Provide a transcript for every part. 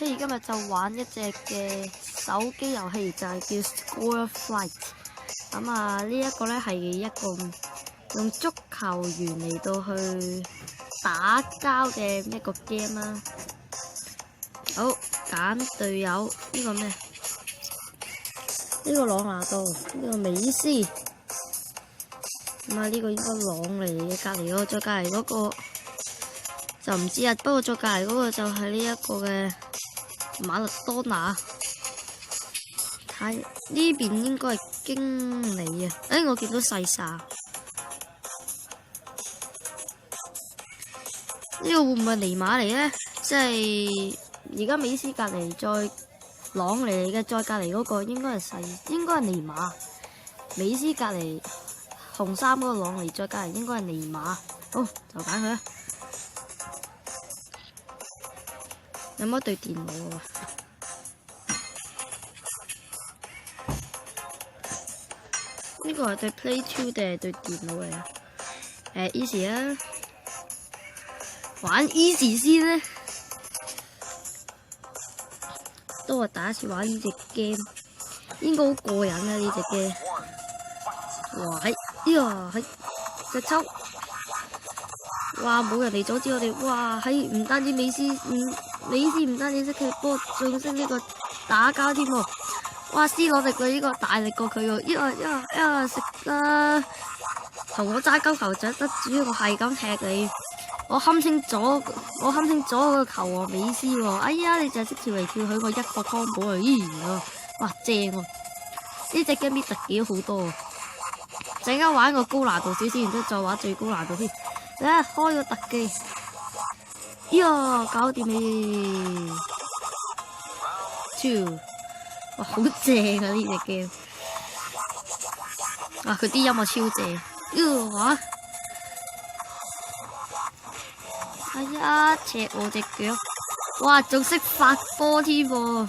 嘿，今日就玩一隻嘅手機遊戲，就係叫 Score Fight。咁啊，呢一個咧係一個用足球員嚟到去打交嘅一個 game 啦。好，揀隊友呢個咩？呢個朗拿度，呢個美斯。咁啊，呢個應該朗嚟嘅，隔離嗰個再隔離嗰個就唔知啊。不過再隔離嗰個就係呢一個嘅馬勒多拿。睇呢邊應該係經理啊！我見到細沙，呢個會唔會係尼馬嚟咧？即係而家美斯隔離再朗嚟嘅，再隔離嗰個應該係尼馬。美斯隔離紅衫嗰個朗嚟，再隔離應該係尼馬。好，就揀佢啦。有冇一對電腦啊？呢個係對 Play 2定係對電腦嚟啊？Easy 啊，玩 Easy 先咧。都係第一次玩呢隻 game， 應該好過癮啊！呢隻 game。哇！喺隻抽，哇！冇人嚟阻止我哋。哇！唔單止美斯唔單止識踢波，仲識呢個打交添喎。哇！C 朗力佢呢個大力過佢喎，食啦！同我揸鳩球仔得主，我係咁踢你。我堪稱咗個球王美斯喎。哎呀，你就係識跳嚟跳去，我一個combo啊！咦，哇正喎！呢隻 game 特技好多啊！陣間玩個高難度少少，然之後再玩最高難度添。你睇開個特技，搞掂你！2，哇，好正啊呢隻 game！ 啊，佢啲音樂超正，哇！哎呀，踢我隻腳，哇，仲識發波添喎，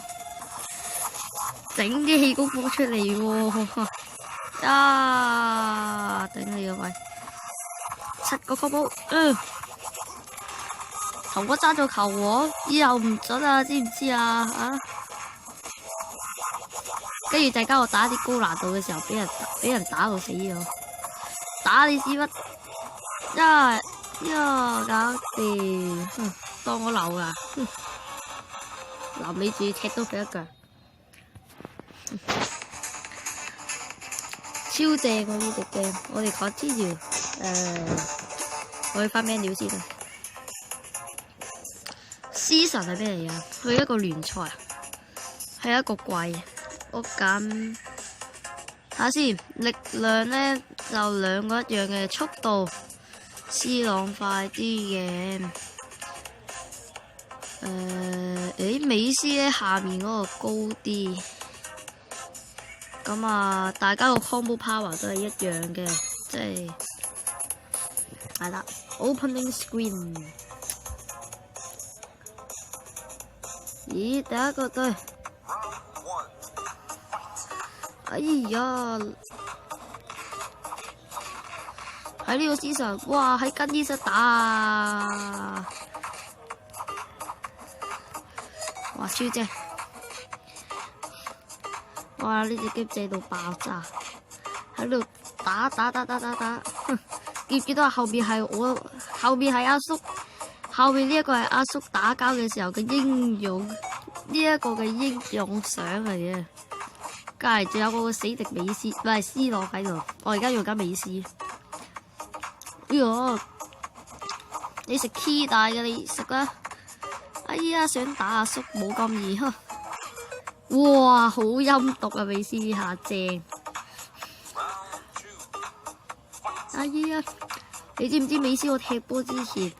整啲氣功波出嚟喎，頂你個肺！7個 combo，同我揸咗球王，以後唔準啊，知唔知啊？跟住陣間我打啲高難度嘅時候，俾人打到死咗，打你屎忽！搞掂，當我流啊！臨尾仲要踢到佢一腳，超正喎呢隻 game！我哋講之餘，我去翻咩料先啊？Season 係咩嚟啊？去一個聯賽啊，係一個季。我揀睇下先，力量咧就兩個一樣嘅，速度C朗快啲嘅。美斯咧下面嗰個高啲。咁啊，大家個 combo power 都係一樣嘅，即係啦。Opening screen。咦，第一個隊。哎呀！喺呢個之上，哇！喺更衣室打啊！哇，超正！哇，呢隻 game 正到爆炸，喺度打，見到後面係阿叔，後面呢一個係阿叔打交嘅時候嘅英勇，呢一個嘅英勇相嚟嘅。隔籬仲有個死敵美斯，唔係 C 朗喺度。我而家用緊美斯。你食 key 大嘅你食啦。哎呀，想打阿叔冇咁易呵。哇，好陰毒啊！美斯呢下正。哎呀，你知唔知美斯我踢波之前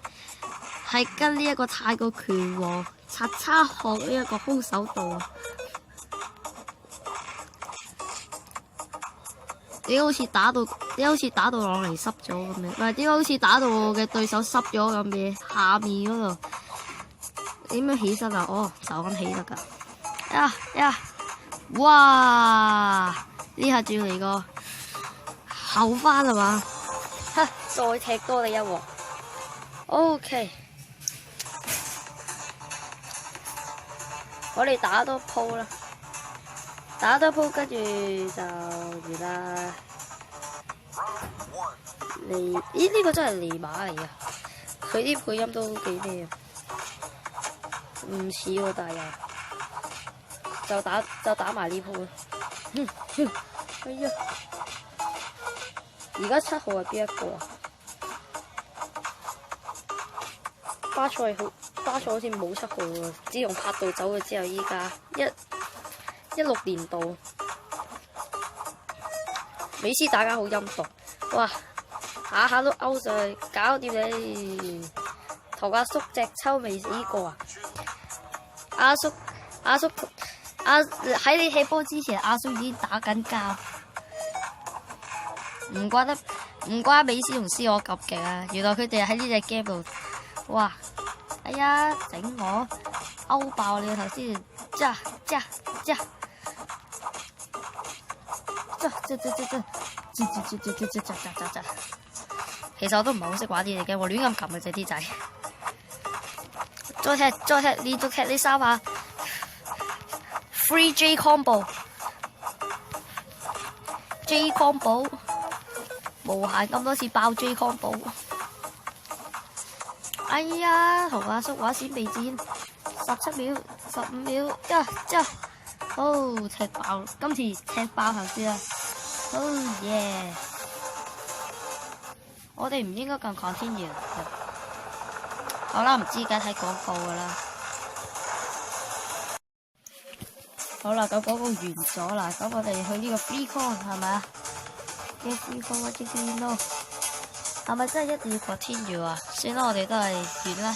係跟呢一個泰國拳王擦叉學呢一個空手道啊？點解好似打到朗尼濕咗咁樣？唔係，點解好似打到我嘅對手濕咗咁嘅？下面嗰度點樣起身啊？哦，就咁起得噶。哇！呢下仲要嚟個後翻係嘛？再踢多你一鑊。OK。我哋打多鋪啦，打多鋪跟住就完啦。咦？呢個真係尼馬嚟㗎，佢啲配音都幾咩啊？唔似喎，但係就打埋呢鋪啦。哎呀！而家7號係邊一個啊？巴塞好似冇7號喎，自從柏度走咗之後，依家16年度，美斯大家好陰毒，哇！下下都勾上去，搞掂你！同阿叔隻抽未死過啊！阿叔喺你起波之前，阿叔已經打緊交，唔怪美斯同 C 羅咁勁啊！原來佢哋喺呢隻 game 度，哇！哎呀，整我勾爆你頭先，其實我都唔係好識玩呢隻 game，我亂咁撳嘅啫啲仔。再踢，連續踢呢3下 ，Free J Combo，J Combo， 無限咁多次爆 J Combo。哎呀，同阿叔玩閃避戰，17秒、15秒，哦，踢爆，今次踢爆頭先啦，哦耶！我哋唔應該咁 continue。好啦，唔知梗係睇廣告噶啦。好啦，咁廣告完咗啦，咁我哋去呢個 free call 係咪啊？嘅 free call 我知先咯，係咪真係一定要 continue 啊？算啦，我哋都係完啦。